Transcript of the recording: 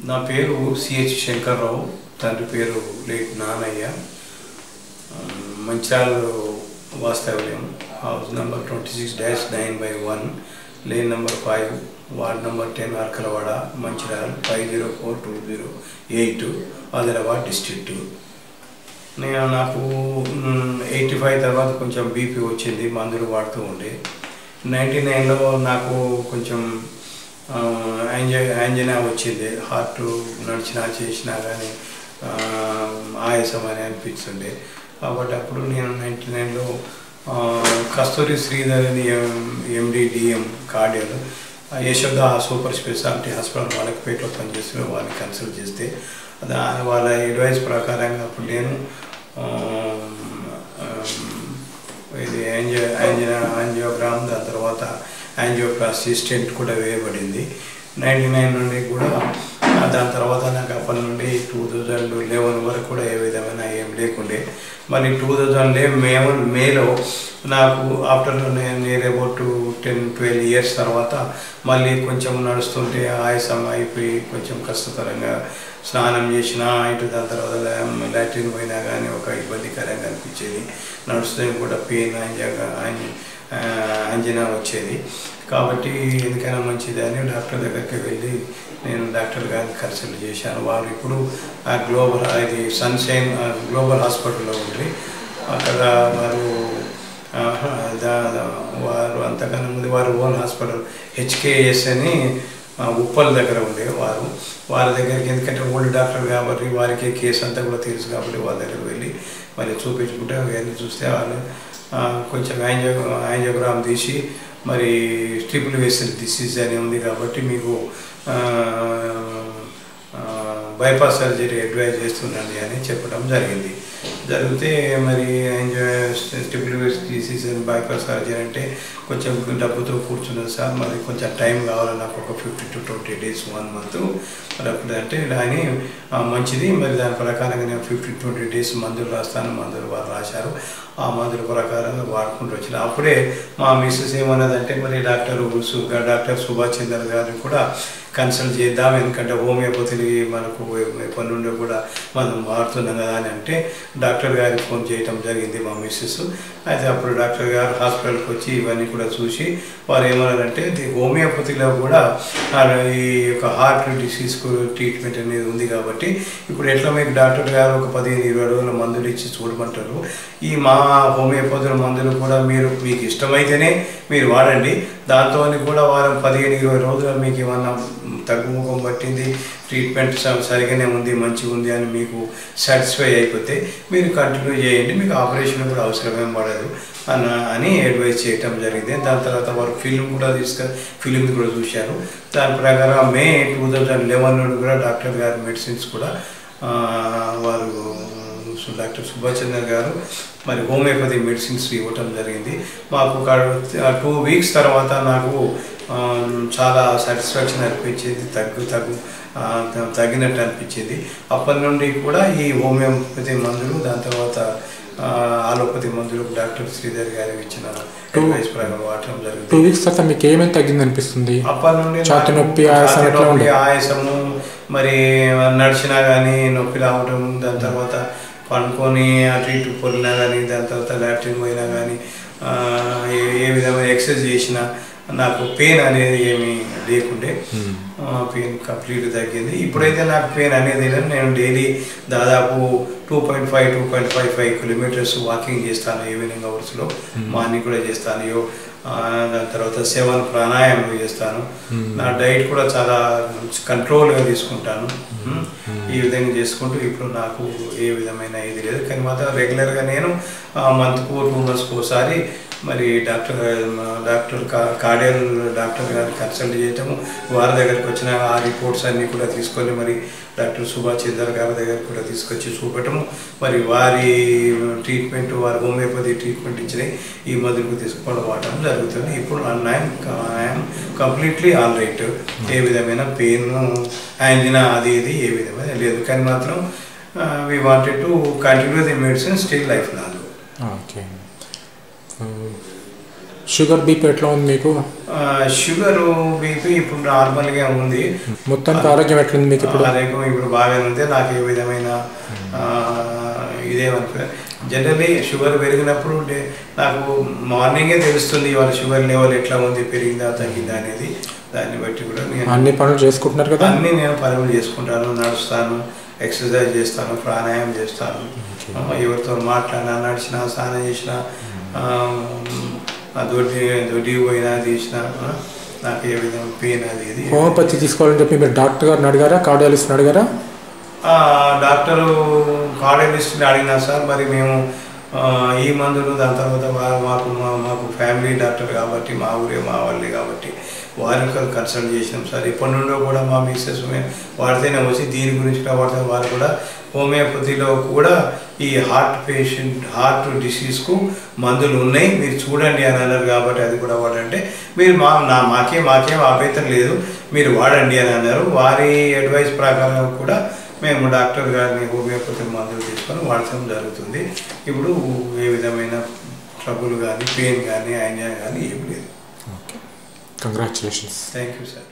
నా పేరు సిహెచ్ శంకర్రావు, తండ్రి పేరు లేట్ నానయ్య. మంచిర్యాల వాస్తవ్యం, house number 26-9/1, lane number 5, ward number 10, Arkalawada, Mancherial 504208, Adilabad district. నాకు 85 తర్వాత కొంచెం బీపీ వచ్చింది, మందులు వాడుతూ ఉండే. 99లో నాకు కొంచెం యాంజినా వచ్చింది. హార్ట్ నడిచినా చేసినా కానీ ఆయాసం అని అనిపిస్తుండే. కాబట్టి అప్పుడు నేను 99లో కస్తూరి శ్రీధర్ అని MD/DM కార్డియల్ యశోద సూపర్ స్పెషాలిటీ హాస్పిటల్ వాళ్ళకిపేటలో పనిచేస్తున్న వాళ్ళని కన్సల్ట్ చేస్తే వాళ్ళ అడ్వైస్ ప్రకారంగా అప్పుడు నేను ఇది యాంజియోగ్రామ్, దాని తర్వాత యాంజియోప్లాస్టీ స్టెంట్ కూడా వేయబడింది. 99 నుండి కూడా దాని తర్వాత నాకు అప్పటి నుండి 2011 వరకు కూడా ఏ విధమైన ఏం లేకుండే. మరి 2011 మేలో నాకు ఆఫ్టర్ నియర్ అబౌట్ 10-12 ఇయర్స్ తర్వాత మళ్ళీ కొంచెం నడుస్తుంటే ఆయాసం అయిపోయి కొంచెం కష్టతరంగా స్నానం చేసినా ఇటు దాని తర్వాత లాట్రిన్ పోయినా కానీ ఒక ఇబ్బందికరంగా అనిపించేది. నడుస్తే కూడా పెయిన్ అంజనా వచ్చేది. కాబట్టి ఎందుకైనా మంచిది అని డాక్టర్ దగ్గరికి వెళ్ళి నేను డాక్టర్ గారిని కన్సల్ట్ చేశాను. వారు ఇప్పుడు ఇది సన్షైన్ గ్లోబల్ హాస్పిటల్లో ఉంది. అక్కడ వారు అంతకన్నా ముందు వారు ఓన్ హాస్పిటల్ HKS అని ఉప్పల్ దగ్గర ఉండే వారి దగ్గరికి, ఎందుకంటే ఓల్డ్ డాక్టర్ కాబట్టి వారికి కేసు అంతా కూడా తెలుసు కాబట్టి వాళ్ళ దగ్గర వెళ్ళి మరి చూపించుకుంటే అవన్నీ చూస్తే వాళ్ళు కొంచెం యాంజియోగ్రామ్ తీసి మరి ట్రిపుల్ వెసల్ డిసీజ్ అని ఉంది కాబట్టి మీకు బైపాస్ సర్జరీ అడ్వైజ్ చేస్తుండండి అని చెప్పడం జరిగితే మరి ట్రిపుల్ వెసల్ డిసీజ్ అని బైపాస్ సర్జరీ అంటే కొంచెం డబ్బుతో కూర్చున్నది సార్, మరి కొంచెం టైం కావాలి నాకు, ఒక 15-20 days 1 month మరి అప్పుడు అంటే దాని మంచిది. మరి దాని ప్రకారంగా నేను 15-20 days మందులు రాస్తాను. మందులు వారు రాశారు. ఆ మందుల ప్రకారంగా వాడుకుంటూ వచ్చిన అప్పుడే మా మిస్సెస్ ఏమన్నదంటే మరి డాక్టర్ సుభాష్ చంద్ర గారిని కూడా కన్సల్ట్ చేద్దాం, ఎందుకంటే హోమియోపతిని మనకు ఎప్పటి నుండి కూడా మనం వాడుతున్నాం కదా అని అంటే డాక్టర్ గారికి ఫోన్ చేయటం జరిగింది మా మిస్సెస్. అయితే అప్పుడు డాక్టర్ గారు హాస్పిటల్కి వచ్చి ఇవన్నీ కూడా చూసి వారు ఏమన్నారంటే హోమియోపతిలో కూడా ఈ యొక్క హార్ట్ డిసీజ్కు ట్రీట్మెంట్ అనేది ఉంది కాబట్టి ఇప్పుడు ఎట్లా మీకు డాక్టర్ గారు ఒక 15-20 రోజుల మందులు ఇచ్చి చూడమంటారు, ఈ మా హోమియోపతుల మందులు కూడా మీకు ఇష్టమైతేనే మీరు వాడండి, దాంతో కూడా వారం 15-20 రోజులు మీకు ఏమన్నా తగ్గుముఖం పట్టింది, ట్రీట్మెంట్ సరిగానే ఉంది, మంచిగా ఉంది అని మీకు సాటిస్ఫై అయిపోతే మీరు కంటిన్యూ చేయండి, మీకు ఆపరేషన్ కూడా అవసరమేం పడదు అని అడ్వైజ్ చేయటం జరిగింది. దాని తర్వాత వారు ఫిలిం కూడా కూడా చూశారు. దాని ప్రకారం మే 2011 కూడా డాక్టర్ గారి మెడిసిన్స్ కూడా వారు డాక్టర్ సుభాష్ చంద్ర గారు మరి హోమియోపతి మెడిసిన్స్ ఇవ్వటం జరిగింది. మాకు ఒక 2 weeks తర్వాత నాకు చాలా సాటిస్ఫాక్షన్ అనిపించింది, తగ్గినట్టు అనిపించింది. అప్పటి నుండి కూడా ఈ హోమియోపతి మందులు, దాని తర్వాత ఆలోపతి మందులు డాక్టర్ శ్రీధర్ గారు ఇచ్చిన అడ్వైస్ ప్రకారం వాడటం జరిగింది. 2 weeks తర్వాత మీకు ఏమేమి తగ్గింది అనిపిస్తుంది? అప్పటి నుండి ఛాతీ నొప్పి, ఆయాసము, మరి నడిచినా కానీ నొప్పి రావటం, దాని తర్వాత పండుకొని అటు ఇటు పొలినా కానీ, దాని తర్వాత లాట్రిన్ పోయినా కానీ, ఏ విధమైన ఎక్సర్సైజ్ చేసినా నాకు పెయిన్ అనేది ఏమీ లేకుండే, పెయిన్ కంప్లీట్గా తగ్గింది. ఇప్పుడైతే నాకు పెయిన్ అనేది లేదు. నేను డైలీ దాదాపు 2.5 kilometers వాకింగ్ చేస్తాను ఈవినింగ్ అవర్స్లో, మార్నింగ్ కూడా చేస్తాను. దాని తర్వాత 7 ప్రాణాయామం చేస్తాను. నా డైట్ కూడా చాలా కంట్రోల్గా తీసుకుంటాను. ఈ విధంగా చేసుకుంటూ ఇప్పుడు నాకు ఏ విధమైన ఇది లేదు. కానీ మాత్రం రెగ్యులర్గా నేను మంత్కు 2 monthsకి ఒకసారి మరి డాక్టర్ కార్డియల్ డాక్టర్ గారిని కన్సల్ట్ చేయటము, వారి దగ్గరికి వచ్చిన ఆ రిపోర్ట్స్ అన్నీ కూడా తీసుకొని మరి డాక్టర్ సుభాష్ చంద్ర గారి దగ్గర కూడా తీసుకొచ్చి చూపటము, మరి వారి ట్రీట్మెంట్, వారి హోమియోపతి ట్రీట్మెంట్ ఇచ్చిన ఈ మందులకు తీసుకోవడం వాడటం జరుగుతుంది. ఇప్పుడు ఐఎమ్ కంప్లీట్లీ ఆల్ రైట్. ఏ విధమైన పెయిన్, యాంజినా అది ఇది ఏ విధమైన లేదు. కానీ మాత్రం we wanted to continue the medicine still life long. Okay. Sugar BP ఎట్లా ఉంది మీకు? షుగరు బీపీ ఇప్పుడు నార్మల్గా ఉంది. మొత్తానికి ఆరోగ్యం ఎట్లుంది మీకు ఇప్పుడు? ఆరోగ్యం ఇప్పుడు బాగానే ఉంది. నాకు ఏ విధమైన ఇదేమనుకో జనరల్లీ షుగర్ పెరిగినప్పుడు నాకు మార్నింగే తెలుస్తుంది వాళ్ళ షుగర్ లెవెల్ ఎట్లా ఉంది, పెరిగిందా తగ్గిందా అనేది. దాన్ని బట్టి కూడా నేను అన్ని పనులు చేసుకుంటున్నారు కదా? అన్నీ నేను పనులు చేసుకుంటాను, నడుస్తాను, ఎక్సర్సైజ్ చేస్తాను, ప్రాణాయామం చేస్తాను. ఎవరితో మాట్లాడినా, నడిచినా, స్నానం చేసినా, దొడ్డి పోయినా తీసినా నాకు ఏ విధంగా పెయిన్ అది ఇది. హోమియోపతి తీసుకోవాలని చెప్పి మీరు డాక్టర్ గారిని అడిగారా, కార్డియాలజిస్ట్ని అడిగారా? డాక్టరు కార్డియాలజిస్ట్ని అడిగినా సార్. మరి మేము ఈ మందులు దాని తర్వాత మాకు ఫ్యామిలీ డాక్టర్ కాబట్టి మా ఊరే మా వాళ్ళే కాబట్టి వారికి కన్సల్ట్ చేసినాం సార్. ఇప్పటి నుండో కూడా మా మిస్సెస్ వాడితేనే వచ్చి దీని గురించి వాడితే వాళ్ళు కూడా హోమియోపతిలో కూడా ఈ హార్ట్ డిసీజ్కు మందులు ఉన్నాయి, మీరు చూడండి అని అన్నారు. కాబట్టి అది కూడా వాడంటే మీరు మాకేం ఆపేతం లేదు, మీరు వాడండి అని అన్నారు. వారి అడ్వైస్ ప్రకారం కూడా మేము డాక్టర్ గారిని హోమియోపతి మందులు తీసుకొని వాడటం జరుగుతుంది. ఇప్పుడు ఏ విధమైన ట్రబుల్ కానీ, పెయిన్ కానీ, అయినా కానీ ఏం లేదు. కంగ్రాచులేషన్స్. Thank you sir.